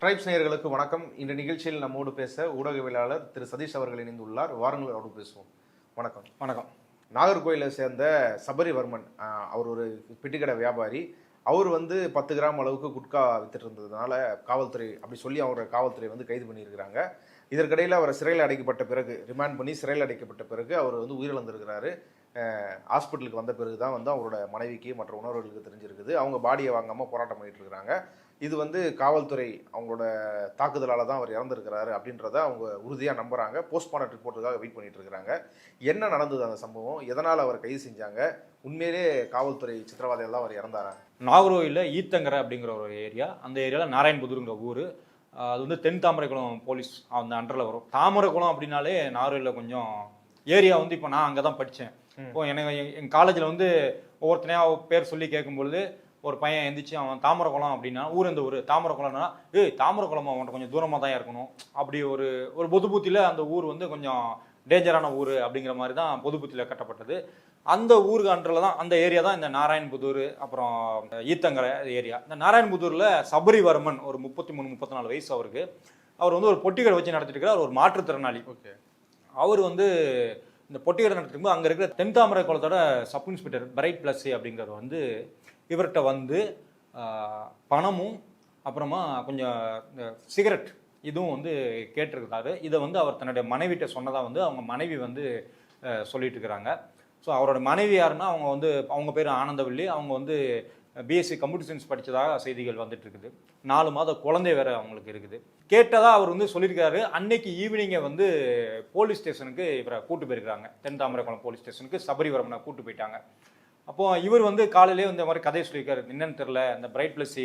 Tribes நேயர்களுக்கு வணக்கம். இந்த நிகழ்ச்சியில் நம்மோடு பேச ஊடகவியலாளர் திரு சதீஷ் அவர்கள் இணைந்துள்ளார். வாருங்கள் அவரோடு பேசுவோம். வணக்கம். வணக்கம். நாகர்கோயிலை சேர்ந்த சபரிவர்மன், அவர் ஒரு பெட்டிக்கடை வியாபாரி. அவர் 10 கிராம் அளவுக்கு குட்கா வித்துட்டு இருந்ததுனால காவல்துறை அப்படி சொல்லி அவரை காவல்துறை கைது பண்ணியிருக்கிறாங்க. இதற்கிடையில் அவர் சிறையில் அடைக்கப்பட்ட பிறகு, ரிமாண்ட் பண்ணி சிறையில் அடைக்கப்பட்ட பிறகு அவர் உயிரிழந்திருக்கிறாரு. ஹாஸ்பிட்டலுக்கு வந்த பிறகு தான் அவரோட மனைவிக்கு மற்ற உணர்வுகளுக்கு தெரிஞ்சிருக்குது. அவங்க பாடியை வாங்காமல் போராட்டம் பண்ணிட்டு இருக்கிறாங்க. இது காவல்துறை அவங்களோட தாக்குதலால் தான் அவர் இறந்துருக்கிறாரு அப்படின்றத அவங்க உறுதியாக நம்புகிறாங்க. போஸ்ட்மார்ட்டம் ரிப்போர்ட்டுக்காக வெயிட் பண்ணிட்டு இருக்கிறாங்க. என்ன நடந்தது அந்த சம்பவம், எதனால் அவர் கைது செஞ்சாங்க, உண்மையிலே காவல்துறை சித்திரவதையில் தான் அவர் இறந்தாரா? நாகர்கோயிலில் ஈத்தங்கரை அப்படிங்கிற ஒரு ஏரியா, அந்த ஏரியாவில் நாராயண்புதூருங்கிற ஊர். அது தென் தாமரைக்குளம் போலீஸ் அந்த அண்டரில் வரும். தாமரைக்குளம் அப்படின்னாலே நாகர்கோயிலில் கொஞ்சம் ஏரியா இப்போ நான் அங்கே தான் படித்தேன். இப்போ எனக்கு எங்கள் காலேஜில் ஒவ்வொருத்தனையா பேர் சொல்லி கேட்கும்பொழுது ஒரு பையன் எந்திரிச்சு அவன் தாமரைக்குளம் அப்படின்னா ஊர் எந்த ஊர், தாமரைக்குளம்னா தாமரைக்குளம் அவன்கிட்ட கொஞ்சம் தூரமாக தான் இருக்கணும் அப்படி ஒரு பொது புத்தியில் அந்த ஊர் கொஞ்சம் டேஞ்சரான ஊர் அப்படிங்கிற மாதிரி தான் பொது புத்தியில் கட்டப்பட்டது. அந்த ஊருக்கு அன்றில் தான் அந்த ஏரியா தான் இந்த நாராயண்புதூர் அப்புறம் ஈத்தங்கரை ஏரியா. இந்த நாராயண்புதூரில் சபரிவர்மன் ஒரு 33-34 வயசு அவருக்கு. அவர் ஒரு பொட்டிக்கடை வச்சு நடத்திட்டு இருக்கிறார். ஒரு மாற்றுத்திறனாளி. ஓகே. அவர் இந்த பொட்டிக்கடை நடத்திருக்கும்போது அங்கே இருக்கிற தென் தாமரை குளத்தோட சப் இன்ஸ்பெக்டர் பிரைட் பிளஸ் அப்படிங்கிறவர் இவர்கிட்ட பணமும் அப்புறமா கொஞ்சம் சிகரெட் இதுவும் கேட்டிருக்கிறாரு. இதை அவர் தன்னுடைய மனைவிட்ட சொன்னதாக அவங்க மனைவி சொல்லிட்டு இருக்கிறாங்க. ஸோ அவரோட மனைவி யாருன்னா அவங்க பேர் ஆனந்தவல்லி. அவங்க பிஎஸ்சி கம்ப்யூட்டர் சயின்ஸ் படித்ததாக செய்திகள் வந்துட்டு இருக்குது. 4 மாத குழந்தை வேற அவங்களுக்கு இருக்குது. கேட்டதாக அவர் சொல்லியிருக்காரு. அன்னைக்கு ஈவினிங்கை போலீஸ் ஸ்டேஷனுக்கு இவரை கூட்டு போயிருக்கிறாங்க. தென் தாமரைக்குளம் போலீஸ் ஸ்டேஷனுக்கு சபரிவர்மனை கூட்டு போயிட்டாங்க. அப்போது இவர் காலையிலே இந்த மாதிரி கதையை சொல்லியிருக்காரு. என்னன்னு தெரில, இந்த பிரைட் பிளஸ்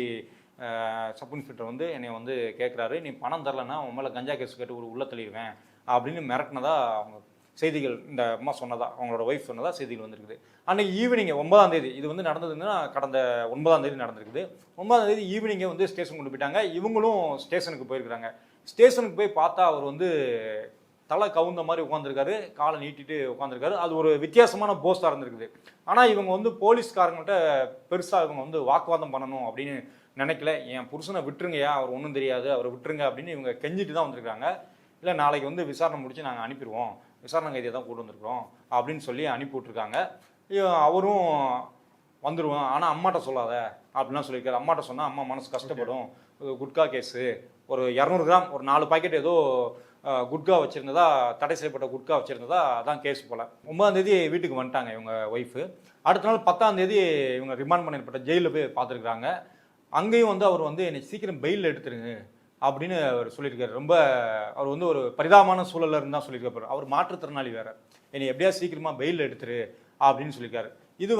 சப் இன்ஸ்பெக்டர் என்னை கேட்குறாரு, நீ பணம் தரலன்னா உன் மேலே கஞ்சா கேஸ் கேட்டு உள்ள தள்ளிடுவேன் அப்படின்னு மிரட்டினதா அவங்க செய்திகள் இந்த அம்மா சொன்னதா, அவங்களோட ஒய்ஃப் சொன்னதா செய்திகள் வந்திருக்குது. அன்றைக்கி ஈவினிங் 9ஆம் தேதி இது நடந்ததுன்னா கடந்த 9ஆம் தேதி நடந்திருக்குது. 9ஆம் தேதி ஈவினிங்கை ஸ்டேஷன் கொண்டு போயிட்டாங்க. இவங்களும் ஸ்டேஷனுக்கு போயிருக்கிறாங்க. ஸ்டேஷனுக்கு போய் பார்த்தா அவர் தலை கவுந்த மாதிரி உட்காந்துருக்காரு, காலை நீட்டிட்டு உட்காந்துருக்காரு. அது ஒரு வித்தியாசமான போஸ்டாக இருந்திருக்குது. ஆனால் இவங்க போலீஸ்காரங்கள்ட்ட பெருசாக இவங்க வாக்குவாதம் பண்ணணும் அப்படின்னு நினைக்கல. என் புருஷனை விட்டுருங்கயா, அவர் ஒன்றும் தெரியாது, அவரை விட்டுருங்க அப்படின்னு இவங்க கெஞ்சிட்டு தான் வந்திருக்காங்க. இல்லை நாளைக்கு விசாரணை முடிச்சு நாங்கள் அனுப்பிடுவோம், விசாரணை கைதியை தான் கூட்டு வந்திருக்கிறோம் அப்படின்னு சொல்லி அனுப்பி விட்ருக்காங்க. அவரும் வந்துடுவோம், ஆனால் அம்மாட்ட சொல்லாத அப்படின்லாம் சொல்லியிருக்காரு. அம்மாட்ட சொன்னால் அம்மா மனசு கஷ்டப்படும். குட்கா கேஸு ஒரு 200 கிராம் ஒரு 4 பாக்கெட் ஏதோ குட்கா வச்சுருந்ததா, தடை செய்யப்பட்ட குட்கா வச்சுருந்ததா அதான் கேஸ் போல். 9ஆம் தேதி வீட்டுக்கு வந்துட்டாங்க இவங்க ஒய்ஃபு. அடுத்த நாள் 10ஆம் தேதி இவங்க ரிமாண்ட் பண்ணப்பட்ட ஜெயிலில் போய் பார்த்துருக்குறாங்க. அங்கேயும் அவர் என்னை சீக்கிரம் பெயிலில் எடுத்துருங்க அப்படின்னு அவர் சொல்லியிருக்காரு. ரொம்ப அவர் ஒரு பரிதாபமான சூழலில் இருந்தால் சொல்லியிருக்காரு. அவர் மாற்றுத்திறனாளி வேறு, என்னை எப்படியா சீக்கிரமாக பெயிலில் எடுத்துரு அப்படின்னு சொல்லியிருக்காரு. இது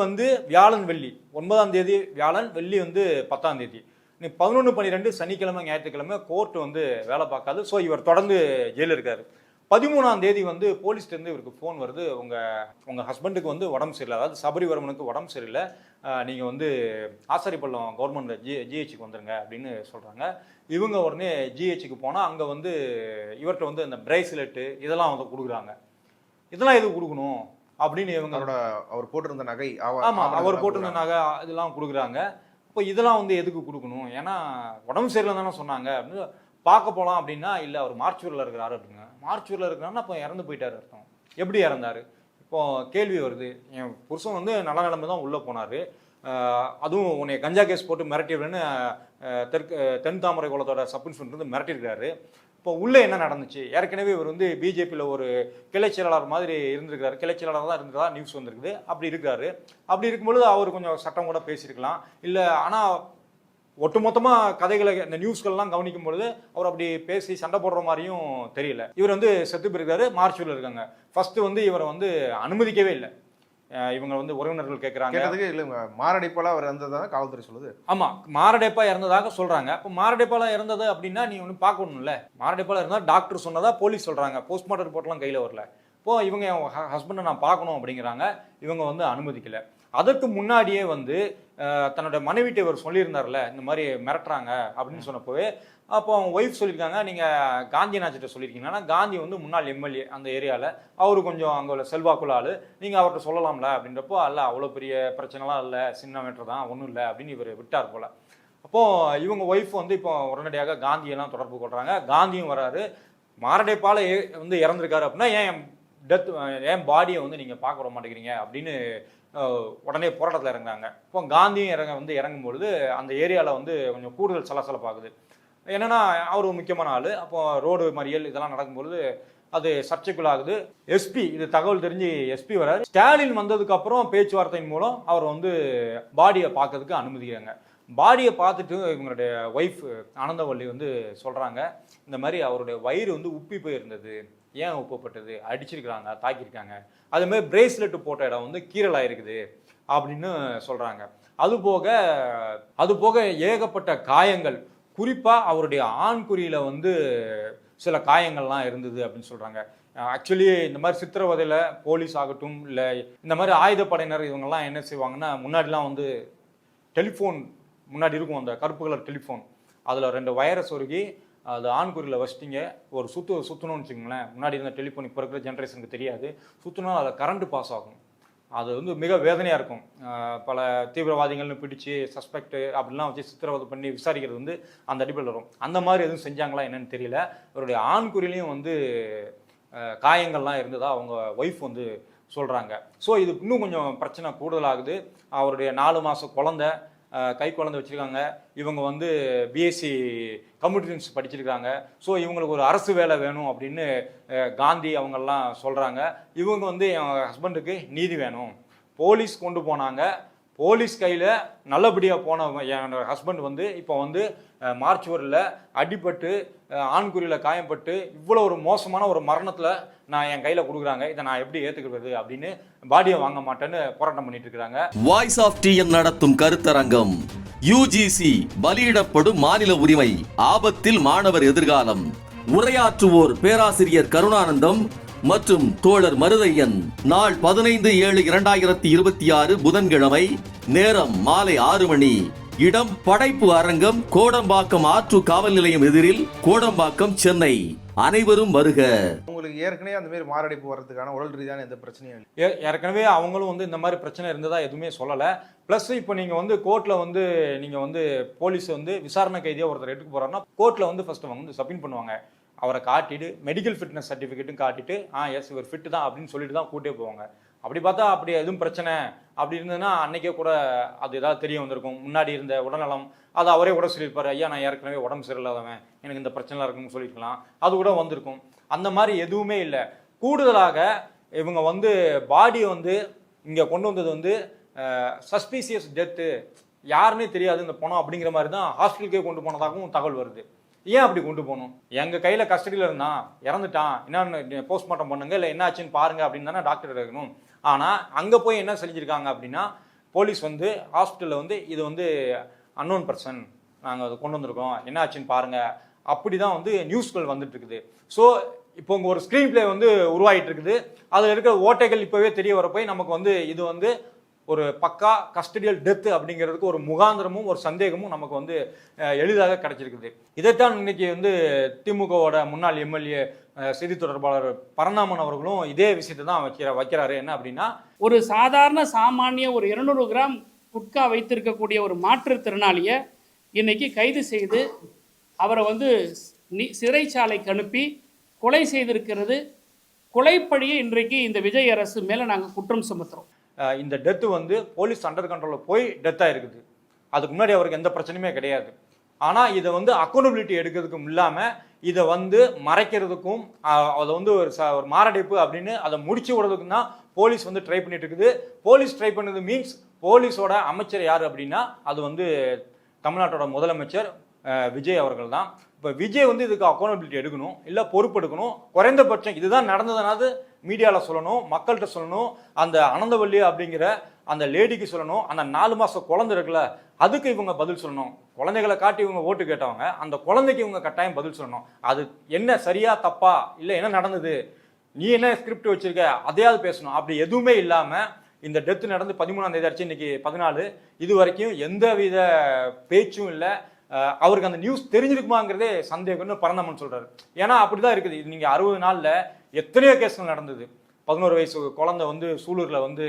வியாழன் வெள்ளி. 9ஆம் தேதி வியாழன், வெள்ளி 10ஆம் தேதி. 11-12 சனிக்கிழமை ஞாயிற்றுக்கிழமை கோர்ட்டு வேலை பார்க்காது. ஸோ இவர் தொடர்ந்து ஜெயிலில் இருக்காரு. 13ஆம் தேதி போலீஸ்லேருந்து இவருக்கு ஃபோன் வருது, உங்கள் ஹஸ்பண்டுக்கு உடம்பு சரியில்லை, அதாவது சபரிவர்மனுக்கு உடம்பு சரியில்லை, நீங்கள் ஆசாரிப்பள்ளம் கவர்மெண்ட் ஜிஹெச்சுக்கு வந்துருங்க அப்படின்னு சொல்கிறாங்க. இவங்க உடனே ஜிஹெச்சுக்கு போனால் அங்கே இவர்கிட்ட இந்த பிரேஸ்லெட்டு இதெல்லாம் கொடுக்குறாங்க. இதெல்லாம் எதுக்கு கொடுக்கணும் அப்படின்னு இவங்களோட அவர் போட்டிருந்த நகை, ஆமாம் அவர் போட்டிருந்த நகை இதெல்லாம் கொடுக்குறாங்க. இப்போ இதெல்லாம் எதுக்கு கொடுக்கணும், ஏன்னா உடம்பு சரியில்லை தானே சொன்னாங்க அப்படின்னு பார்க்க போகலாம் அப்படின்னா, இல்லை அவர் மார்ச்சூரில் இருக்கிறாரு அப்படிங்க. மார்ச்சூரில் இருக்கிறாருன்னா அப்போ இறந்து போயிட்டார் அர்த்தம். எப்படி இறந்தார்? இப்போ கேள்வி வருது. என் புருஷன் நல்ல நிலைமை தான் உள்ளே போனார், அதுவும் உன்னை கஞ்சா கேஸ் போட்டு மிரட்டிவிடுன்னு தென் தாமரை குளத்தோட சப் இன்ஸ்பெக்டர் மிரட்டிருக்கிறாரு. இப்போ உள்ளே என்ன நடந்துச்சு? ஏற்கனவே இவர் பிஜேபியில் ஒரு கிளை செயலாளர் மாதிரி இருந்திருக்கிறாரு, கிளை செயலாளர் தான் இருந்ததா நியூஸ் வந்திருக்குது. அப்படி இருக்கிறாரு. அப்படி இருக்கும்பொழுது அவர் கொஞ்சம் சட்டம் கூட பேசியிருக்கலாம். இல்லை, ஆனால் ஒட்டுமொத்தமாக கதைகளை இந்த நியூஸ்கள்லாம் கவனிக்கும் பொழுது அவர் அப்படி பேசி சண்டை போடுற மாதிரியும் தெரியல. இவர் செத்து போயிருக்காரு, மார்ச்சூரில் இருக்காங்க. ஃபர்ஸ்ட் இவரை அனுமதிக்கவே இல்லை. இவங்க உறவினர்கள் கேட்குறாங்க, இல்லை மாரடைப்பால் அவர் இறந்ததாக காவல்துறை சொல்லுது. ஆமாம், மாரடைப்பா இறந்ததாக சொல்கிறாங்க. அப்போ மாரடைப்பால் இறந்தது அப்படின்னா நீ பார்க்கணும்ல. மாரடைப்பால் இருந்தால் டாக்டர் சொன்னதா போலீஸ் சொல்கிறாங்க, போஸ்ட்மார்ட்டம் ரிப்போர்ட்லாம் கையில் வரல. இப்போது இவங்க ஹஸ்பண்டை நான் பார்க்கணும் அப்படிங்கிறாங்க. இவங்க அனுமதிக்கலை. அதற்கு முன்னாடியே தன்னோட மனைவிட்ட இவர் சொல்லியிருந்தார்ல, இந்த மாதிரி மிரட்டுறாங்க அப்படின்னு சொன்னப்போவே அப்போ அவங்க ஒய்ஃப் சொல்லியிருக்காங்க, நீங்கள் காந்திநாச்சிட்ட சொல்லியிருக்கீங்கன்னா, காந்தி முன்னாள் எம்எல்ஏ அந்த ஏரியாவில், அவரு கொஞ்சம் அங்கே உள்ள செல்வாக்குள்ள ஆள், நீங்கள் அவர்கிட்ட சொல்லலாம்ல அப்படின்றப்போ, அல்ல அவ்வளோ பெரிய பிரச்சனைலாம் இல்லை, சின்ன மேட்டர் தான், ஒன்றும் இல்லை அப்படின்னு இவர் விட்டார் போல். அப்போது இவங்க ஒய்ஃப் வந்து இப்போ உடனடியாக காந்தியெல்லாம் தொடர்பு கொள்கிறாங்க. காந்தியும் வராரு. மாரடைப்பால் வந்து இறந்துருக்காரு அப்படின்னா ஏன் பாடியை வந்து நீங்கள் பார்க்க விட மாட்டேங்கிறீங்க அப்படின்னு உடனே போராட்டத்தில் இறங்குறாங்க. இப்போ காந்தியும் இறங்கும்பொழுது அந்த ஏரியாவில் வந்து கொஞ்சம் கூடுதல் சலசலப்பாகுது. என்னன்னா அவர் ஒரு முக்கியமான ஆள். அப்போ ரோடு மறியல் இதெல்லாம் நடக்கும்பொழுது அது சர்ச்சைக்குள்ளாகுது. எஸ்பி இது தகவல் தெரிஞ்சு எஸ்பி வராரு. ஸ்டாலின் வந்ததுக்கு அப்புறம் பேச்சுவார்த்தையின் மூலம் அவர் வந்து பாடியை பார்க்கறதுக்கு அனுமதிக்கிறாங்க. பாடியை பார்த்துட்டு இவங்களுடைய ஒய்ஃப் ஆனந்தவள்ளி வந்து சொல்றாங்க, இந்த மாதிரி அவருடைய வயிறு வந்து உப்பி போயிருந்தது. ஏன் உப்பப்பட்டது? அடிச்சிருக்கிறாங்க, தாக்கியிருக்காங்க. அது மாதிரி பிரேஸ்லெட் போட்ட இடம் வந்து கீறல் ஆயிருக்குது அப்படின்னு சொல்றாங்க. அது போக ஏகப்பட்ட காயங்கள், குறிப்பா அவருடைய ஆண்குறியில வந்து சில காயங்கள்லாம் இருந்தது அப்படின்னு சொல்றாங்க. ஆக்சுவலி இந்த மாதிரி சித்திரவதையில போலீஸ் ஆகட்டும் இல்லை இந்த மாதிரி ஆயுதப்படையினர் இவங்கெல்லாம் என்ன செய்வாங்கன்னா, முன்னாடிலாம் வந்து டெலிஃபோன் முன்னாடி இருக்கும், அந்த கருப்பு கலர் டெலிஃபோன், அதில் 2 வயரை சொருகி அது ஆண்குறியில் வச்சிட்டிங்க ஒரு சுற்றணும்னு வச்சுக்கோங்களேன். முன்னாடி இருந்த டெலிஃபோன் இப்போ இருக்கிற ஜென்ரேஷனுக்கு தெரியாது. சுற்றணும் அதில் கரண்ட் பாஸ் ஆகும். அது வந்து மிக வேதனையாக இருக்கும். பல தீவிரவாதிகள்னு பிடிச்சி சஸ்பெக்ட் அப்படிலாம் வச்சு சித்திரவதை பண்ணி விசாரிக்கிறது வந்து அந்த அடிப்படையில் வரும். அந்த மாதிரி எதுவும் செஞ்சாங்களா என்னன்னு தெரியல. அவருடைய ஆண்குறிலையும் வந்து காயங்கள்லாம் இருந்ததா அவங்க ஒய்ஃப் வந்து சொல்கிறாங்க. ஸோ இது இன்னும் கொஞ்சம் பிரச்சனை கூடுதலாகுது. அவருடைய 4 மாத குழந்தை, கை குழந்தை வச்சுருக்காங்க. இவங்க வந்து பிஎஸ்சி கம்ப்யூட்டர் சயின்ஸ் படிச்சிருக்காங்க. ஸோ இவங்களுக்கு ஒரு அரசு வேலை வேணும் அப்படின்னு காந்தி அவங்கெல்லாம் சொல்கிறாங்க. இவங்க வந்து என் ஹஸ்பண்டுக்கு நீதி வேணும். போலீஸ் கொண்டு போனாங்க. போலீஸ் கையில் நல்லபடியாக போன என்னோட ஹஸ்பண்ட் வந்து இப்போ வந்து மார்ச்சுவரில் அடிபட்டு ஆண்குறியில் காயப்பட்டு இவ்வளோ ஒரு மோசமான ஒரு மரணத்தில் நான் என் கையில் கொடுக்குறாங்க. இதை நான் எப்படி ஏற்றுக்கிறது அப்படின்னு பாடியை வாங்க மாட்டேன்னு போராட்டம் பண்ணிட்டு இருக்கிறாங்க. வாய்ஸ் ஆஃப் டிஎன் நடத்தும் கருத்தரங்கம். யுஜிசி பலியிடப்படும் மாநில உரிமை, ஆபத்தில் மாணவர் எதிர்காலம். உரையாற்றுவோர் பேராசிரியர் கருணானந்தம் மற்றும் தோழர் மருதையன். நாள் 15/7/2026 புதன்கிழமை. நேரம் மாலை 6 மணி. இடம் படைப்பு அரங்கம், கோடம்பாக்கம் ஆற்று காவல் நிலையம் எதிரில், கோடம்பாக்கம், சென்னை. அனைவரும் வருக. உங்களுக்கு ஏற்கனவே அந்த மாதிரி மாரடைப்பு வர்றதுக்கான உடல் ரீதியான எந்த பிரச்சனையும் இல்லை? ஏற்கனவே அவங்களும் வந்து இந்த மாதிரி பிரச்சனை இருந்ததா எதுவுமே சொல்லலை. ப்ளஸ் இப்போ நீங்கள் வந்து கோர்ட்டில் வந்து நீங்கள் வந்து போலீஸ் வந்து விசாரணை கைதியாக ஒருத்தர் எடுத்துக்க போகிறாருன்னா கோர்ட்டில் வந்து ஃபர்ஸ்ட் அவங்க வந்து சப்மிட் பண்ணுவாங்க. அவரை காட்டிட்டு மெடிக்கல் ஃபிட்னஸ் சர்டிஃபிகேட்டும் காட்டிட்டு எஸ் இவர் ஃபிட்டு தான் அப்படின்னு சொல்லிட்டு தான் கூட்டே போவாங்க. அப்படி பார்த்தா அப்படி எதுவும் பிரச்சனை அப்படி இருந்ததுன்னா அன்னைக்கே கூட அது ஏதாவது தெரிய வந்திருக்கும். முன்னாடி இருந்த உடல்நலம் அது அவரே கூட சொல்லியிருப்பாரு, ஐயா நான் ஏற்கனவே உடம்பு சரியில்லாதவன், எனக்கு இந்த பிரச்சனைலாம் இருக்குன்னு சொல்லியிருக்கலாம். அது கூட வந்திருக்கும். அந்த மாதிரி எதுவுமே இல்லை. கூடுதலாக இவங்க வந்து பாடியை வந்து இங்கே கொண்டு வந்தது வந்து சஸ்பீசியஸ் டெத்து, யாருன்னே தெரியாது இந்த பணம் அப்படிங்கிற மாதிரி தான் ஹாஸ்பிட்டலுக்கே கொண்டு போனதாகவும் தகவல் வருது. ஏன் அப்படி கொண்டு போகணும்? எங்கள் கையில் கஸ்டடியில் இருந்தான், இறந்துட்டான், என்னன்னு போஸ்ட்மார்ட்டம் பண்ணுங்க, இல்லை என்ன ஆச்சுன்னு பாருங்க அப்படின்னு தானே டாக்டர் இருக்கணும். ஆனால் அங்கே போய் என்ன செஞ்சுருக்காங்க அப்படின்னா, போலீஸ் வந்து ஹாஸ்பிட்டலில் வந்து இது வந்து அன்னோன் பர்சன், நாங்கள் அதை கொண்டு வந்திருக்கோம், என்ன ஆச்சுன்னு பாருங்க, அப்படி தான் வந்து நியூஸ்கள் வந்துட்டு இருக்குது. ஸோ இப்போ உங்கள் ஒரு ஸ்க்ரீன் பிளே வந்து உருவாகிட்டு இருக்குது. அதில் இருக்கிற ஓட்டைகள் இப்போவே தெரிய வரப்போய் நமக்கு வந்து இது வந்து ஒரு பக்கா கஸ்டடியல் டெத்து அப்படிங்கிறதுக்கு ஒரு முகாந்திரமும் ஒரு சந்தேகமும் நமக்கு வந்து எளிதாக கிடைச்சிருக்குது. இதைத்தான் இன்னைக்கு வந்து திமுகவோட முன்னாள் எம்எல்ஏ செய்தி தொடர்பாளர் பரந்தாமன் அவர்களும் இதே விஷயத்தை தான் வைக்கிறாரு. என்ன அப்படின்னா, ஒரு சாதாரண சாமானிய ஒரு 200 கிராம் குட்கா வைத்திருக்கக்கூடிய ஒரு மாற்றுத்திறனாளியை இன்னைக்கு கைது செய்து அவரை வந்து சிறைச்சாலைக்கு அனுப்பி கொலை செய்திருக்கிறது. கொலைப்பழியை இன்றைக்கு இந்த விஜய் அரசு மேலே நாங்கள் குற்றம் சுமத்துறோம். இந்த டெத்து வந்து போலீஸ் அண்டர் கண்ட்ரோலில் போய் டெத்தாக இருக்குது. அதுக்கு முன்னாடி அவருக்கு எந்த பிரச்சனையுமே கிடையாது. ஆனால் இதை வந்து அக்கௌண்டபிலிட்டி எடுக்கிறதுக்கும் இல்லாமல் இதை வந்து மறைக்கிறதுக்கும் அதை வந்து ஒரு மாரடைப்பு அப்படின்னு அதை முடிச்சு விடுறதுக்கும் தான் போலீஸ் வந்து ட்ரை பண்ணிட்டு இருக்குது. போலீஸ் ட்ரை பண்ணது மீன்ஸ் போலீஸோட அமைச்சர் யார் அப்படின்னா அது வந்து தமிழ்நாட்டோட முதலமைச்சர் விஜய் அவர்கள் தான். இப்போ விஜய் வந்து இதுக்கு அக்கௌண்டபிலிட்டி எடுக்கணும், இல்லை பொறுப்பெடுக்கணும். குறைந்தபட்சம் இதுதான் நடந்ததுனாது மீடியாவில் சொல்லணும், மக்கள்கிட்ட சொல்லணும், அந்த ஆனந்தவள்ளி அப்படிங்கிற அந்த லேடிக்கு சொல்லணும், அந்த 4 மாத குழந்தை இருக்குல்ல அதுக்கு இவங்க பதில் சொல்லணும். குழந்தைகளை காட்டி இவங்க ஓட்டு கேட்டவங்க, அந்த குழந்தைக்கு இவங்க கட்டாயம் பதில் சொல்லணும். அது என்ன சரியா தப்பா, இல்லை என்ன நடந்தது, நீ என்ன ஸ்கிரிப்ட் வச்சிருக்க, அதையாவது பேசணும். அப்படி எதுவுமே இல்லாமல் இந்த டெத்து நடந்து 13ஆம் தேதி ஆச்சு, இன்னைக்கு 14. இது வரைக்கும் எந்த வித பேச்சும் இல்லை. அவருக்கு அந்த நியூஸ் தெரிஞ்சிருக்குமாங்கிறதே சந்தேகம்னு பரந்தாமன் சொல்றாரு. ஏன்னா அப்படிதான் இருக்குது. நீங்க 60 நாள்ல எத்தனையோ கேஸ்கள் நடந்தது. 11 வயசு குழந்தை வந்து சூலூரில் வந்து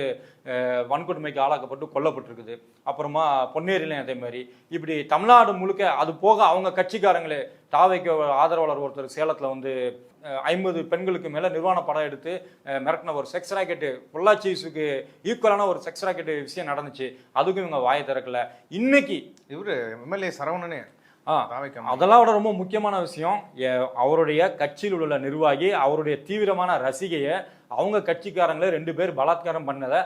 வன்கொடுமைக்கு ஆளாக்கப்பட்டு கொல்லப்பட்டிருக்குது. அப்புறமா பொன்னேரியிலும் அதே மாதிரி. இப்படி தமிழ்நாடு முழுக்க, அது போக அவங்க கட்சிக்காரங்களே தாவைக்கு ஆதரவாளர் ஒருத்தர் சேலத்தில் வந்து 50 பெண்களுக்கு மேலே நிர்வாண படம் எடுத்து மிரட்டின ஒரு செக்ஸ் ராக்கெட்டு, பொள்ளாச்சிக்கு ஈக்குவலான ஒரு செக்ஸ் ராக்கெட்டு விஷயம் நடந்துச்சு. அதுக்கும் இவங்க வாயை திறக்கல. இன்னைக்கு இவரு எம்எல்ஏ சரவணனே அதெல்லாம் விட ரொம்ப முக்கியமான விஷயம், அவருடைய கட்சியில் உள்ள நிர்வாகி அவருடைய தீவிரமான ரசிகையை அவங்க கட்சிக்காரங்களே 2 பேர் பலாத்காரம் பண்ணதை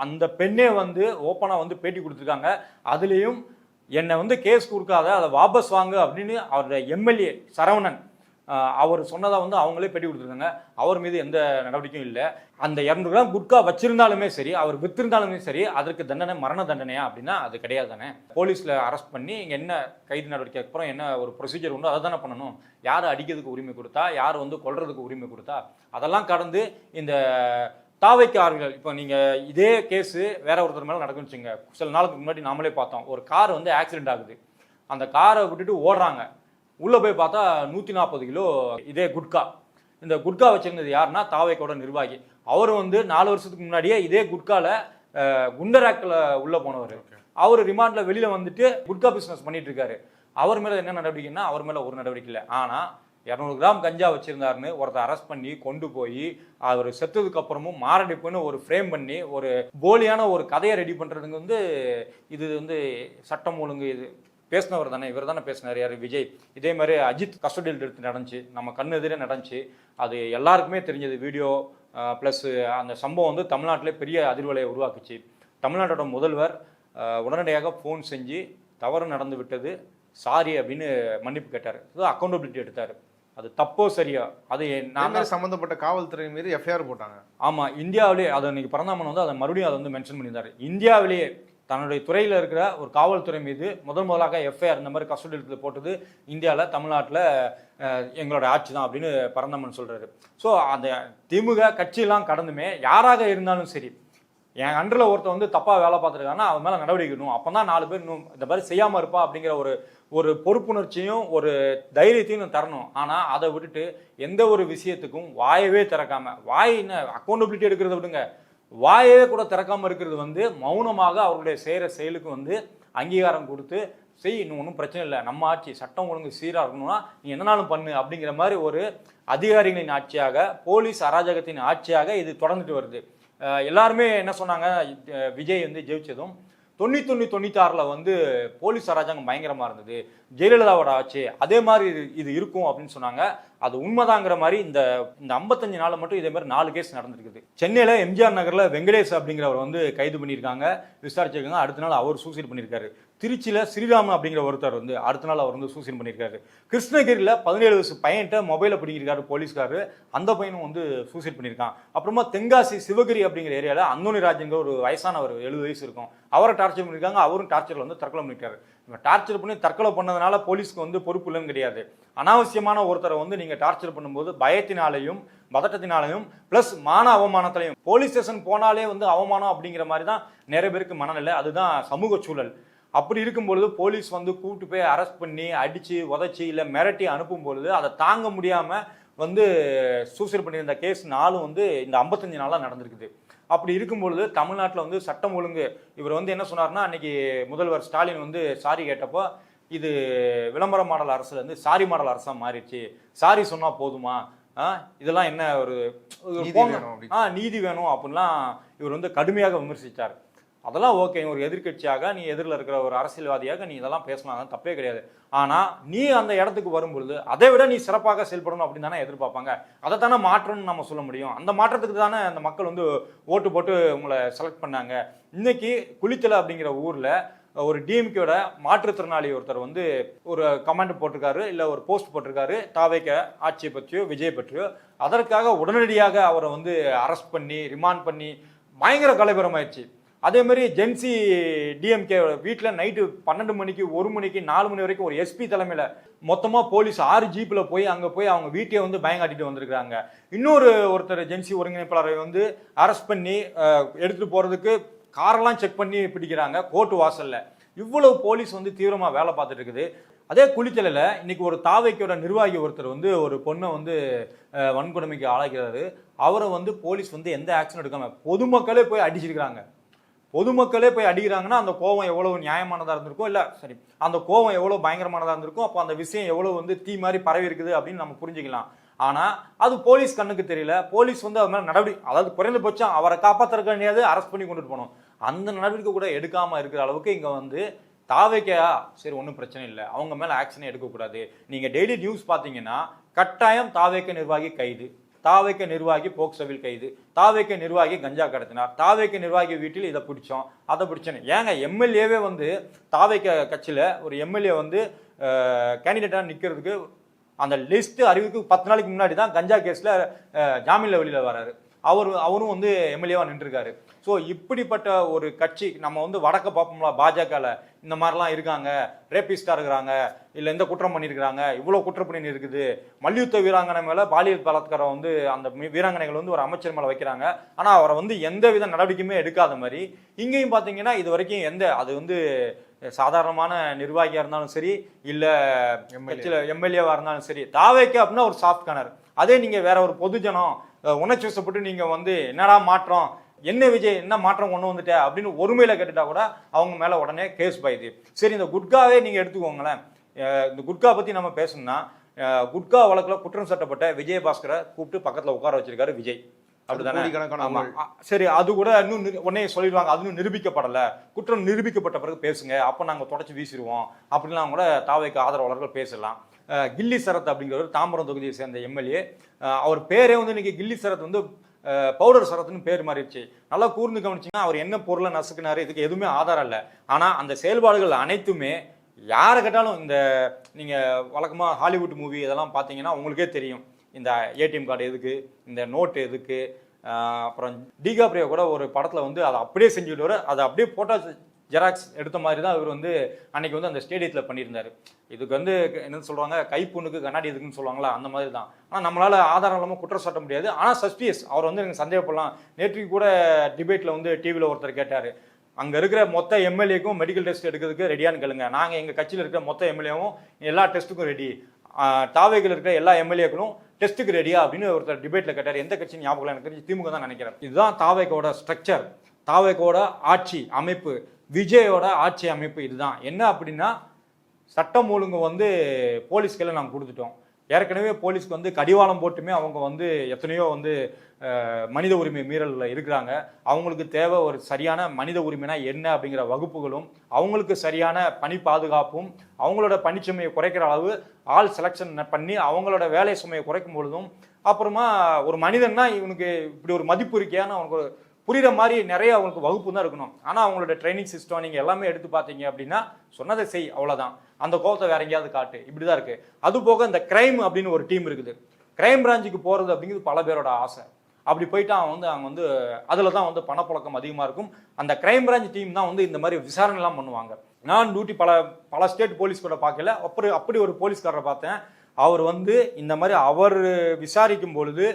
அந்த பெண்ணே வந்து ஓப்பனாக வந்து பேட்டி கொடுத்துருக்காங்க. அதுலேயும் என்னை வந்து கேஸ் கொடுக்காத, அதை வாபஸ் வாங்க அப்படின்னு அவருடைய எம்எல்ஏ சரவணன் அவர் சொன்னதை வந்து அவங்களே பேட்டி கொடுத்துருக்காங்க. அவர் மீது எந்த நடவடிக்கையும் இல்லை. அந்த 200 கிராம் குட்கா வச்சிருந்தாலுமே சரி, அவர் வித்திருந்தாலுமே சரி, அதற்கு தண்டனை மரண தண்டனையா அப்படின்னா அது கிடையாது தானே. போலீஸில் அரெஸ்ட் பண்ணி இங்கே என்ன கைது நடவடிக்கை அப்புறம் என்ன ஒரு ப்ரொசீஜர் உண்டோ அதை தானே பண்ணணும். யார் அடிக்கிறதுக்கு உரிமை கொடுத்தா, யார் வந்து கொல்றதுக்கு உரிமை கொடுத்தா, அதெல்லாம் கடந்து இந்த தாவைக்காரர்கள் இப்போ நீங்கள் இதே கேஸு வேற ஒருத்தர் மேலே நடக்குன்னு வச்சுங்க. சில நாளுக்கு முன்னாடி நாமளே பார்த்தோம், ஒரு கார் வந்து ஆக்சிடென்ட் ஆகுது. அந்த காரை விட்டுட்டு ஓடுறாங்க. உள்ளே போய் பார்த்தா 140 கிலோ இதே குட்கா. இந்த குட்கா வச்சிருந்தது யாருன்னா தாவைக்கோட நிர்வாகி. அவர் வந்து 4 வருஷத்துக்கு முன்னாடியே இதே குட்காவில் குண்டர் ஆக்டில் உள்ளே போனவர். அவர் ரிமாண்டில் வெளியில் வந்துட்டு குட்கா பிஸ்னஸ் பண்ணிட்டு இருக்காரு. அவர் மேலே என்ன நடவடிக்கைன்னா அவர் மேலே ஒரு நடவடிக்கை இல்லை. ஆனால் 200 கிராம் கஞ்சா வச்சிருந்தாருன்னு ஒருத்தர் அரெஸ்ட் பண்ணி கொண்டு போய் அவர் செத்ததுக்கு அப்புறமும் மாரடைப்புன்னு ஒரு ஃப்ரேம் பண்ணி ஒரு போலியான ஒரு கதையை ரெடி பண்ணுறதுக்கு வந்து இது வந்து சட்டம் ஒழுங்கு. இது பேசினவர் தானே, இவர் தானே பேசினார், யார் விஜய். இதே மாதிரி அஜித் கஸ்டடியில் எடுத்து நடந்துச்சு, நம்ம கண்ணு எதிரே நடந்துச்சு. அது எல்லாருக்குமே தெரிஞ்சது வீடியோ. ப்ளஸ் அந்த சம்பவம் வந்து தமிழ்நாட்டிலே பெரிய அதிர்வலையை உருவாக்குச்சு. தமிழ்நாட்டோட முதல்வர் உடனடியாக ஃபோன் செஞ்சு தவறு நடந்து விட்டது, சாரி அப்படின்னு மன்னிப்பு கேட்டார். அக்கௌண்டபிலிட்டி எடுத்தார். அது தப்போ சரியா, அது நான் சம்பந்தப்பட்ட காவல்துறை மீது எஃப்ஐஆர் போட்டாங்க. ஆமாம், இந்தியாவிலே அதை இன்னைக்கு பரந்தாமன் வந்து அதை மறுபடியும் அதை வந்து மென்ஷன் பண்ணியிருந்தார். இந்தியாவிலேயே தன்னுடைய துறையில் இருக்கிற ஒரு காவல்துறை மீது முதலாக எஃப்ஐஆர் இந்த மாதிரி கஸ்டடியில் போட்டது இந்தியாவில், தமிழ்நாட்டில் எங்களோட ஆட்சி தான் அப்படின்னு பரந்தாமன் சொல்கிறாரு. ஸோ அந்த திமுக கட்சியெல்லாம் கடந்துமே யாராக இருந்தாலும் சரி, என் அண்டரில் ஒருத்தர் வந்து தப்பாக வேலை பார்த்துருக்காங்கன்னா அவன் மேலே நடவடிக்கை எடுக்கணும். அப்போ தான் 4 பேர் இன்னும் இந்த மாதிரி செய்யாமல் இருப்பா அப்படிங்கிற ஒரு பொறுப்புணர்ச்சியும் ஒரு தைரியத்தையும் தரணும். ஆனால் அதை விட்டுட்டு எந்த ஒரு விஷயத்துக்கும் வாயவே திறக்காம, என்ன அக்கௌண்டபிலிட்டி எடுக்கிறத விடுங்க, வாயவே கூட திறக்காம இருக்கிறது வந்து மௌனமாக அவருடைய செய்கிற செயலுக்கு வந்து அங்கீகாரம் கொடுத்து இன்னும் ஒன்றும் பிரச்சனை இல்லை, நம்ம ஆட்சி சட்டம் ஒழுங்கு சீராக இருக்கணும்னா நீ என்னனாலும் பண்ணு அப்படிங்கிற மாதிரி ஒரு அதிகாரிகளின் ஆட்சியாக, போலீஸ் அராஜகத்தின் ஆட்சியாக இது தொடர்ந்துட்டு வருது. எல்லாருமே என்ன சொன்னாங்க, விஜய் வந்து ஜெயிச்சதும் 99-96 வந்து போலீஸ் அராஜகம் பயங்கரமாக இருந்தது, ஜெயலலிதாவோட ஆட்சி அதே மாதிரி இது இருக்கும் அப்படின்னு சொன்னாங்க. அது உண்மைதாங்கிற மாதிரி இந்த 55 நாள் மட்டும் இதே மாதிரி 4 கேஸ் நடந்திருக்குது. சென்னையில் எம்ஜிஆர் நகரில் வெங்கடேஷ் அப்படிங்கிறவர் வந்து கைது பண்ணியிருக்காங்க, விசாரிச்சிருக்காங்க. அடுத்த நாள் அவர் சூசைட் பண்ணியிருக்காரு. திருச்சியில் ஸ்ரீராம் அப்படிங்கிற ஒருத்தர் வந்து அடுத்த நாள் அவர் வந்து சூசைட் பண்ணியிருக்காரு. கிருஷ்ணகிரியில் 17 வயசு பையன்கிட்ட மொபைலை பிடிக்கிறாரு போலீஸ்காரரு, அந்த பையனும் வந்து சூசைட் பண்ணியிருக்கான். அப்புறமா தென்காசி சிவகிரி அப்படிங்கிற ஏரியாவில் அந்தோனி ராஜுங்கிற ஒரு வயசானவர் 70 வயசு இருக்கும், அவரை டார்ச்சர் பண்ணியிருக்காங்க. அவரும் டார்ச்சரில் வந்து தற்கொலை பண்ணியிருக்காரு. டார்ச்சர் பண்ணி தற்கொலை பண்ணதுனால போலீஸ்க்கு வந்து பொறுப்பு இல்லைன்னு கிடையாது. அனாவசியமான ஒருத்தரை வந்து நீங்கள் டார்ச்சர் பண்ணும்போது பயத்தினாலையும் பதட்டத்தினாலையும் ப்ளஸ் மான அவமானத்திலையும், போலீஸ் ஸ்டேஷன் போனாலே வந்து அவமானம் அப்படிங்கிற மாதிரி தான் நிறைய பேருக்கு மனநிலை. அதுதான் சமூக சூழல். அப்படி இருக்கும்பொழுது போலீஸ் வந்து கூப்பிட்டு போய் அரெஸ்ட் பண்ணி அடித்து உதச்சி இல்லை மிரட்டி அனுப்பும் பொழுது அதை தாங்க முடியாமல் வந்து சூசைட் பண்ணியிருந்த கேஸ் 4 வந்து இந்த 55 நாளாக நடந்திருக்குது. அப்படி இருக்கும்பொழுது தமிழ்நாட்டில் வந்து சட்டம் ஒழுங்கு, இவர் வந்து என்ன சொன்னார்னா, அன்னைக்கு முதல்வர் ஸ்டாலின் வந்து சாரி கேட்டப்போ இது விளம்பர மாடல் அரசுல இருந்து சாரி மாடல் அரசாக மாறிடுச்சு, சாரி சொன்னால் போதுமா, இதெல்லாம் என்ன ஒரு நீதி வேணும் அப்படின்லாம் இவர் வந்து கடுமையாக விமர்சித்தார். அதெல்லாம் ஓகே, ஒரு எதிர்கட்சியாக நீ எதிரில் இருக்கிற ஒரு அரசியல்வாதியாக நீ இதெல்லாம் பேசலாம், அதான் தப்பே கிடையாது. ஆனால் நீ அந்த இடத்துக்கு வரும்பொழுது அதை விட நீ சிறப்பாக செயல்படணும் அப்படின்னு தானே எதிர்பார்ப்பாங்க. அதை தானே மாற்றணும்னு நம்ம சொல்ல முடியும். அந்த மாற்றத்துக்கு தானே அந்த மக்கள் வந்து ஓட்டு போட்டு உங்களை செலக்ட் பண்ணாங்க. இன்னைக்கு குளித்தலை அப்படிங்கிற ஊரில் ஒரு டிஎம்கேயோட மாற்றுத்திறனாளி ஒருத்தர் வந்து ஒரு கமெண்ட் போட்டிருக்காரு, இல்லை ஒரு போஸ்ட் போட்டிருக்காரு, தாவேக்க ஆட்சியை பற்றியோ விஜய் பற்றியோ. அதற்காக உடனடியாக அவரை வந்து அரெஸ்ட் பண்ணி ரிமாண்ட் பண்ணி பயங்கர கலவரமாயிடுச்சு. அதே மாதிரி ஜென்சி டிஎம்கே வீட்டில் நைட்டு 12 மணிக்கு 1 மணிக்கு 4 மணி வரைக்கும் ஒரு எஸ்பி தலைமையில் மொத்தமாக போலீஸ் 6 ஜீப்பில் போய் அங்கே போய் அவங்க வீட்டையே வந்து பயங்காட்டிட்டு வந்திருக்கிறாங்க. ஒருத்தர் ஜென்சி ஒருங்கிணைப்பாளரை வந்து அரெஸ்ட் பண்ணி எடுத்துகிட்டு போகிறதுக்கு காரெல்லாம் செக் பண்ணி பிடிக்கிறாங்க கோர்ட்டு வாசலில். இவ்வளவு போலீஸ் வந்து தீவிரமா வேலை பார்த்துட்டு இருக்குது. அதே குளித்தலையில் இன்னைக்கு ஒரு தாவைக்கோட நிர்வாகி ஒருத்தர் வந்து ஒரு பொண்ணை வந்து வன்கொடுமைக்கு ஆளாக்கிறாரு. அவரை வந்து போலீஸ் வந்து எந்த ஆக்ஷன் எடுக்காம பொதுமக்களே போய் அடிச்சிருக்கிறாங்க. பொதுமக்களே போய் அடிக்கிறாங்கன்னா அந்த கோவம் எவ்வளவு நியாயமானதாக இருந்திருக்கும், இல்லை சரி அந்த கோவம் எவ்வளோ பயங்கரமானதாக இருந்திருக்கும். அப்போ அந்த விஷயம் எவ்வளோ வந்து தீ மாதிரி பரவி இருக்குது அப்படின்னு நம்ம புரிஞ்சுக்கலாம். ஆனால் அது போலீஸ் கண்ணுக்கு தெரியல. போலீஸ் வந்து அது மேலே நடவடிக்கை, அதாவது குறைந்தபட்சம் அவரை காப்பாற்றுறதுக்கு வேண்டியது அரெஸ்ட் பண்ணி கொண்டுட்டு போகணும். அந்த நடவடிக்கை கூட எடுக்காமல் இருக்கிற அளவுக்கு இங்கே வந்து தாவைக்கா சரி ஒன்றும் பிரச்சனை இல்லை, அவங்க மேலே ஆக்ஷனே எடுக்கக்கூடாது. நீங்கள் டெய்லி நியூஸ் பார்த்தீங்கன்னா கட்டாயம் தாவைக்க நிர்வாகி கைது, தாவைக்க நிர்வாகி போக்சோவில் கைது, தாவைக்க நிர்வாகி கஞ்சா கடத்தினார், தாவைக்க நிர்வாகி வீட்டில் இதை பிடிச்சோம் அதை பிடிச்சோன்னு. ஏங்க எம்எல்ஏவே வந்து தாவைக்க கட்சியில் ஒரு எம்எல்ஏ வந்து கேண்டிடேட்டாக நிற்கிறதுக்கு அந்த லிஸ்ட் அறிவுக்கு 10 நாளைக்கு முன்னாடி தான் கஞ்சா கேஸில் ஜாமீனில் வெளியில் வராரு. அவரும் வந்து எம்எல்ஏவா நின்றுருக்காரு. ஸோ இப்படிப்பட்ட ஒரு கட்சி நம்ம வந்து வடக்க பார்ப்போம்ல, பாஜகவில் இந்த மாதிரிலாம் இருக்காங்க, ரேபிஸ்டாக இருக்கிறாங்க, இல்லை இந்த குற்றம் பண்ணியிருக்கிறாங்க, இவ்வளோ குற்றப்பணி இருக்குது, மல்யுத்த வீராங்கனை மேலே பாலியல் பலாத்காரம் வந்து அந்த வீராங்கனைகள் வந்து ஒரு அமைச்சர் மேலே வைக்கிறாங்க. ஆனால் அவரை வந்து எந்த வித நடவடிக்கையுமே எடுக்காத மாதிரி இங்கேயும் பார்த்தீங்கன்னா இது வரைக்கும் அது வந்து சாதாரணமான நிர்வாகியாக இருந்தாலும் சரி, இல்லை எம்எல்ஏவாக இருந்தாலும் சரி, தாவேக்க அப்படின்னா ஒரு சாஃப்ட் கார்னர். அதே நீங்கள் வேற ஒரு பொதுஜனம் உணர்ச்சி வசப்பட்டு நீங்கள் வந்து என்னடா மாற்றம், என்ன விஜய் என்ன மாற்றம் கொண்டு வந்துட்ட அப்படின்னு ஒருமையில கேட்டுட்டா கூட அவங்க மேலே உடனே கேஸ் பாயுது. சரி இந்த குட்காவே நீங்கள் எடுத்துக்கோங்களேன். இந்த குட்கா பற்றி நம்ம பேசணும்னா குட்கா வழக்கில் குற்றம் சாட்டப்பட்ட விஜயபாஸ்கரை கூப்பிட்டு பக்கத்தில் உட்கார வச்சிருக்காரு விஜய். அப்படிதானே? சரி, அது கூட இன்னும் உடனே சொல்லிடுவாங்க அது இன்னும் நிரூபிக்கப்படலை, குற்றம் நிரூபிக்கப்பட்ட பிறகு பேசுங்க, அப்போ நாங்கள் தொடச்சி வீசிடுவோம் அப்படின்லாம் கூட தாவைக்கு ஆதரவாளர்கள் பேசலாம். கில்லி சரத் அப்படிங்கிறவர் தாம்பரம் தொகுதியை சேர்ந்த எம்எல்ஏ. அவர் பேரே வந்து இன்னைக்கு கில்லி சரத் வந்து பவுடர் சரத்துன்னு பேர் மாறிடுச்சு. நல்லா கூர்ந்து கவனிச்சிங்கன்னா அவர் என்ன பொருளை நசுக்கினாரு இதுக்கு எதுவுமே ஆதாரம் இல்லை. ஆனால் அந்த செயல்பாடுகள் அனைத்துமே யாரை கேட்டாலும், இந்த நீங்கள் வழக்கமாக ஹாலிவுட் மூவி இதெல்லாம் பார்த்தீங்கன்னா உங்களுக்கே தெரியும், இந்த ஏடிஎம் கார்டு எதுக்கு, இந்த நோட்டு எதுக்கு, அப்புறம் டிகாப்ரியோ கூட ஒரு படத்தில் வந்து அதை அப்படியே செஞ்சுட்டு வர அதை அப்படியே போட்டோ ஜெராக்ஸ் எடுத்த மாதிரி தான் இவர் வந்து அன்னைக்கு வந்து அந்த ஸ்டேடியத்தில் பண்ணியிருந்தார். இதுக்கு வந்து என்ன சொல்கிறாங்க, கைப்புண்ணுக்கு கண்ணாடி எதுக்குன்னு சொல்லுவாங்களா, அந்த மாதிரி தான். ஆனால் நம்மளால் ஆதாரம் இல்லாமல் குற்றம் சாட்ட முடியாது. ஆனால் சஸ்பியஸ் அவர் வந்து எனக்கு சந்தேகப்படலாம். நேற்றுக்கு கூட டிபேட்டில் வந்து டிவியில் ஒருத்தர் கேட்டார், அங்கே இருக்கிற மொத்த எம்எல்ஏக்கும் மெடிக்கல் டெஸ்ட் எடுக்கிறதுக்கு ரெடியானு கேளுங்க, நாங்கள் எங்கள் கட்சியில் இருக்கிற மொத்த எம்எல்ஏவும் எல்லா டெஸ்ட்டுக்கும் ரெடி, தாவைகள் இருக்கிற எல்லா எம்எல்ஏக்களும் டெஸ்ட்டுக்கு ரெடியா அப்படின்னு ஒருத்தர் டிபேட்டில் கேட்டார். எந்த கட்சின்னு ஞாபகம் எனக்கு தெரிஞ்சு திமுக தான் நினைக்கிறேன். இதுதான் தாவைக்கோட ஸ்ட்ரக்சர், தாவைக்கோட ஆட்சி அமைப்பு, விஜயோட ஆட்சி அமைப்பு. இதுதான் என்ன அப்படின்னா, சட்டம் ஒழுங்கு வந்து போலீஸ்களை நாங்கள் கொடுத்துட்டோம். ஏற்கனவே போலீஸ்க்கு வந்து கடிவாளம் போட்டுமே அவங்க வந்து எத்தனையோ வந்து மனித உரிமை மீறலில் இருக்கிறாங்க. அவங்களுக்கு தேவை ஒரு சரியான மனித உரிமைனா என்ன அப்படிங்கிற வகுப்புகளும், அவங்களுக்கு சரியான பணி பாதுகாப்பும், அவங்களோட பணிச்சுமையை குறைக்கிற அளவு ஆள் செலெக்ஷன் பண்ணி அவங்களோட வேலை சுமையை குறைக்கும் பொழுதும், அப்புறமா ஒரு மனிதன்னா இவனுக்கு இப்படி ஒரு மதிப்பு இருக்கியான்னு அவனுக்கு புரிகிற மாதிரி நிறைய அவங்களுக்கு வகுப்பு தான் இருக்கணும். ஆனால் அவங்களோட ட்ரைனிங் சிஸ்டம் நீங்கள் எல்லாமே எடுத்து பார்த்தீங்க அப்படின்னா சொன்னதை செய் அவ்வளோதான், அந்த கோபத்தை வேற எங்கேயாவது காட்டு, இப்படி தான் இருக்குது. அது போக இந்த கிரைம் அப்படின்னு ஒரு டீம் இருக்குது. கிரைம் பிரான்ச்சுக்கு போகிறது அப்படிங்கிறது பல பேரோட ஆசை. அப்படி போயிட்டு அவங்க வந்து அதில் தான் வந்து பணப்புழக்கம் அதிகமாக இருக்கும். அந்த கிரைம் பிரான்ச் டீம் தான் வந்து இந்த மாதிரி விசாரணைலாம் பண்ணுவாங்க. நான் டியூட்டி பல ஸ்டேட் போலீஸ் கூட பார்க்கல, அப்படி ஒரு போலீஸ்காரரை பார்த்தேன். அவர் வந்து இந்த மாதிரி அவர் விசாரிக்கும் பொழுது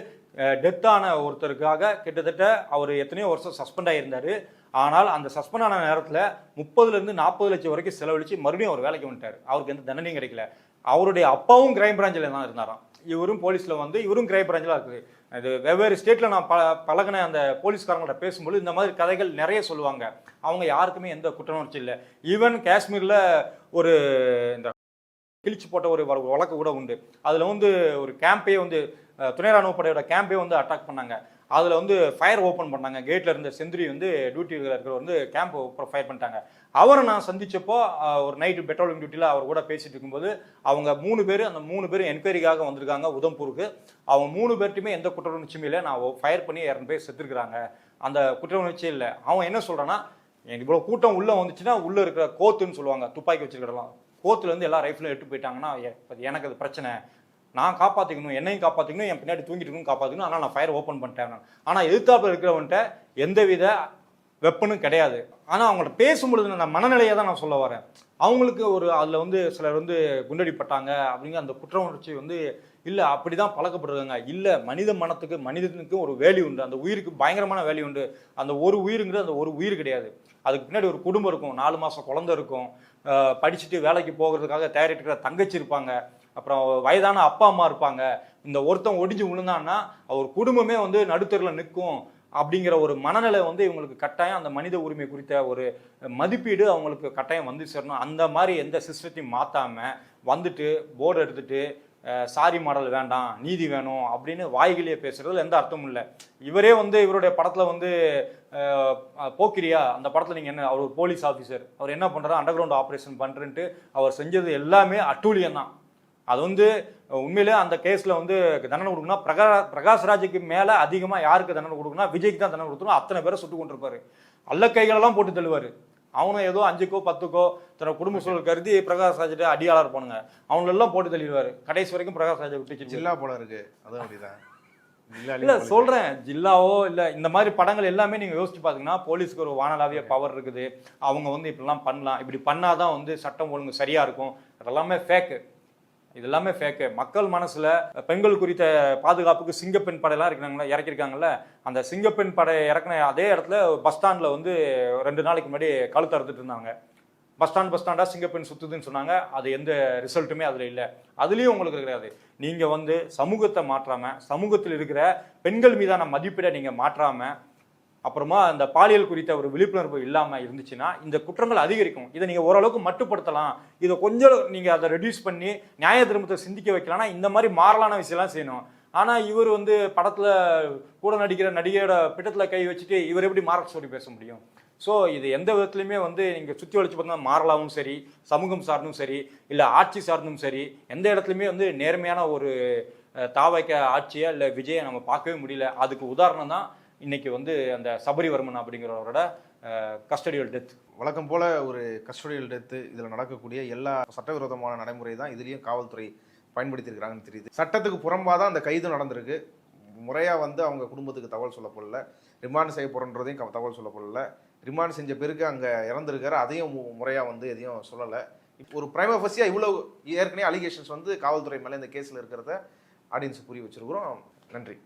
டெத்தான ஒருத்தருக்காக கிட்டத்தட்ட அவர் எத்தனையோ வருஷம் சஸ்பெண்ட் ஆகியிருந்தார். ஆனால் அந்த சஸ்பெண்ட் ஆன நேரத்தில் 30 to 40 லட்சம் வரைக்கும் செலவழித்து மறுபடியும் அவர் வேலைக்கு வந்துட்டார். அவருக்கு எந்த தண்டனையும் கிடைக்கல. அவருடைய அப்பாவும் கிரைம் பிரான்ச்சில் தான் இருந்தாராம். இவரும் போலீஸில் வந்து இவரும் கிரைம் பிரான்ச்சில் இருக்குது. இது வெவ்வேறு ஸ்டேட்டில் நான் பழகின அந்த போலீஸ்காரங்கள்ட்ட பேசும்போது இந்த மாதிரி கதைகள் நிறைய சொல்லுவாங்க. அவங்க யாருக்குமே எந்த குற்றமுணர்ச்சி இல்லை. ஈவன் காஷ்மீரில் ஒரு இந்த கிழிச்சு போட்ட ஒரு வழக்கு கூட உண்டு. அதில் வந்து ஒரு கேம்பே வந்து துணை ராணுவ படையோட கேம்பே வந்து அட்டாக் பண்ணாங்க. அதில் வந்து ஃபயர் ஓப்பன் பண்ணாங்க. கேட்டில் இருந்த செந்திரி வந்து டியூட்டியில் இருக்கிற வந்து கேம்ப் ஃபயர் பண்ணிட்டாங்க. அவரை நான் சந்திச்சப்போ ஒரு நைட்டு பெட்ரோலிங் டியூட்டியில் அவர் கூட பேசிட்டு இருக்கும்போது அவங்க 3 பேர், அந்த 3 பேரும் என்கொயரிக்காக வந்திருக்காங்க உதம்பூருக்கு. அவங்க 3 பேர்ட்டுமே எந்த குற்ற உணர்ச்சியுமே இல்லை. நான் ஃபயர் பண்ணி 2 பேர் செத்துருக்குறாங்க, அந்த குற்ற உணர்ச்சியே இல்லை. அவன் என்ன சொல்கிறான்னா, இவ்வளோ கூட்டம் உள்ளே வந்துச்சுன்னா உள்ளே இருக்கிற கோத்துன்னு சொல்லுவாங்க, துப்பாக்கி வச்சுருக்கலாம், கோத்துலேருந்து எல்லா ரைஃபிளும் எடுத்து போயிட்டாங்கன்னா எனக்கு அது பிரச்சனை, நான் காப்பாற்றிக்கணும், என்னையும் காப்பாற்றிக்கணும், என் பின்னாடி தூங்கிட்டு இருக்கணும் காப்பாற்றிக்கணும், ஆனால் நான் ஃபயர் ஓப்பன் பண்ணிட்டேன். ஆனால் எதிர்த்தாப்பில் இருக்கிறவன்ட்ட எந்தவித வெப்பனும் கிடையாது. ஆனால் அவங்கள்ட்ட பேசும்பொழுது அந்த மனநிலையை தான் நான் சொல்ல வரேன். அவங்களுக்கு ஒரு அதில் வந்து சிலர் வந்து குண்டடிப்பட்டாங்க அப்படிங்கிற அந்த குற்ற உணர்ச்சி வந்து இல்லை அப்படி தான் பழக்கப்படுறாங்க. இல்லை, மனித மனத்துக்கு மனிதனுக்கும் ஒரு வேல்யூ உண்டு, அந்த உயிருக்கு பயங்கரமான வேல்யூ உண்டு. அந்த ஒரு உயிருங்கிறது அந்த ஒரு உயிர் கிடையாது. அதுக்கு பின்னாடி ஒரு குடும்பம் இருக்கும், 4 மாதம் குழந்தை இருக்கும், படிச்சுட்டு வேலைக்கு போகிறதுக்காக தயாரிட்டு இருக்கிற தங்கச்சி இருப்பாங்க, அப்புறம் வயதான அப்பா அம்மா இருப்பாங்க. இந்த ஒருத்தன் ஒடிஞ்சு விழுந்தான்னா அவர் குடும்பமே வந்து நடுத்தரில் நிற்கும் அப்படிங்கிற ஒரு மனநிலை வந்து இவங்களுக்கு கட்டாயம் அந்த மனித உரிமை குறித்த ஒரு மதிப்பீடு அவங்களுக்கு கட்டாயம் வந்து சேரணும். அந்த மாதிரி எந்த சிஸ்டத்தையும் மாற்றாமல் வந்துட்டு போர்டு எடுத்துட்டு சாரி மாடல் வேண்டாம், நீதி வேணும் அப்படின்னு வாய்கிலேயே பேசுறதுல எந்த அர்த்தமும் இல்லை. இவரே வந்து இவருடைய படத்தில் வந்து போக்கிரியா அந்த படத்தில் நீங்கள் என்ன, அவர் ஒரு போலீஸ் ஆஃபீஸர், அவர் என்ன பண்ணுறாரு, அண்டர் கிரவுண்ட் ஆப்ரேஷன் பண்ணுறேன்ட்டு அவர் செஞ்சது எல்லாமே அட்டூழியம் தான். அது வந்து உண்மையிலே அந்த கேஸில் வந்து தண்டனை கொடுக்கணும். பிரகாஷ்ராஜுக்கு மேலே அதிகமாக யாருக்கு தண்டனை கொடுக்கணும், விஜய்க்கு தான் தண்டனை கொடுக்கணும். அத்தனை பேரை சுட்டு கொண்டிருப்பாரு, அல்ல கைகளெல்லாம் போட்டு தள்ளுவார். அவனும் ஏதோ 5க்கோ 10க்கோ தன்னோட குடும்ப சூழல் கருதி பிரகாஷ்ராஜ்கிட்ட அடியாளர் போனுங்க, அவங்களெல்லாம் போட்டு தள்ளிடுவார். கடைசி வரைக்கும் பிரகாஷ்ராஜை விட்டு ஜில்லா போல இருக்கு. அதுவும் அப்படிதான். இல்ல சொல்றேன், ஜில்லாவோ இல்ல இந்த மாதிரி படங்கள் எல்லாமே நீங்க யோசிச்சு பாத்தீங்கன்னா போலீஸ்க்கு ஒரு வானலாவிய பவர் இருக்குது. அவங்க வந்து இப்படிலாம் பண்ணலாம், இப்படி பண்ணாதான் வந்து சட்டம் ஒழுங்கு சரியா இருக்கும். அதெல்லாமே ஃபேக்கு, இது எல்லாமே ஃபேக்கு. மக்கள் மனசுல பெண்கள் குறித்த பாதுகாப்புக்கு சிங்கப்பெண் படையெல்லாம் இறக்கிருக்காங்கல்ல, அந்த சிங்கப்பெண் படை இறக்குன அதே இடத்துல பஸ் ஸ்டாண்ட்ல வந்து 2 நாளைக்கு முன்னாடி கழுத்து அறுத்துட்டு இருந்தாங்க. பஸ் ஸ்டாண்டா சிங்கப்பெண் சுத்துதுன்னு சொன்னாங்க. அது எந்த ரிசல்ட்டுமே அதுல இல்லை. அதுலயும் உங்களுக்கு கிடையாது. நீங்க வந்து சமூகத்தை மாற்றாம, சமூகத்தில் இருக்கிற பெண்கள் மீதான மதிப்பீடை நீங்க மாற்றாம, அப்புறமா அந்த பாலியல் குறித்த ஒரு விழிப்புணர்வு இல்லாம இருந்துச்சுன்னா இந்த குற்றங்கள் அதிகரிக்கும். இதை நீங்க ஓரளவுக்கு மட்டுப்படுத்தலாம். இதை கொஞ்சம் நீங்க அதை ரெடியூஸ் பண்ணி நியாய திரும்பத்தை சிந்திக்க வைக்கலாம்னா இந்த மாதிரி மாறலான விஷயம்லாம் செய்யணும். ஆனா இவர் வந்து படத்துல கூட நடிக்கிற நடிகையோட பிட்டத்துல கை வச்சுட்டு இவர் எப்படி மார்க் ஸ்டோரி பேச முடியும்? ஸோ இது எந்த விதத்துலையுமே வந்து நீங்கள் சுற்றி வளைச்சு பார்த்தீங்கன்னா மாறலாவும் சரி, சமூகம் சார்ந்தும் சரி, இல்லை ஆட்சி சார்ந்தும் சரி, எந்த இடத்துலையுமே வந்து நேர்மையான ஒரு தாவைக்க ஆட்சியா இல்லை விஜயை நம்ம பார்க்கவே முடியல. அதுக்கு உதாரணம் தான் இன்னைக்கு வந்து அந்த சபரிவர்மன் அப்படிங்கிறவரோட கஸ்டடியல் டெத். வழக்கம் போல ஒரு கஸ்டடியல் டெத்து இதில் நடக்கக்கூடிய எல்லா சட்டவிரோதமான நடைமுறை தான் இதுலேயும் காவல்துறை பயன்படுத்தியிருக்கிறாங்கன்னு தெரியுது. சட்டத்துக்கு புறம்பாக தான் அந்த கைது நடந்திருக்கு. முறையாக வந்து அவங்க குடும்பத்துக்கு தகவல் சொல்லப்படல, ரிமாண்ட் செய்ய போகிறன்றதையும் தகவல் சொல்லப்படல. ரிமாண்ட் செஞ்ச பிறகு அங்கே இறந்துருக்காரு, அதையும் முறையாக வந்து எதையும் சொல்லலை. இப்போ ஒரு பிரைமா ஃபேசியாக இவ்வளோ ஏற்கனவே அலிகேஷன்ஸ் வந்து காவல்துறை மேலே இந்த கேஸில் இருக்கிறத ஆடியன்ஸுக்கு புரிய வச்சுருக்கிறோம். நன்றி.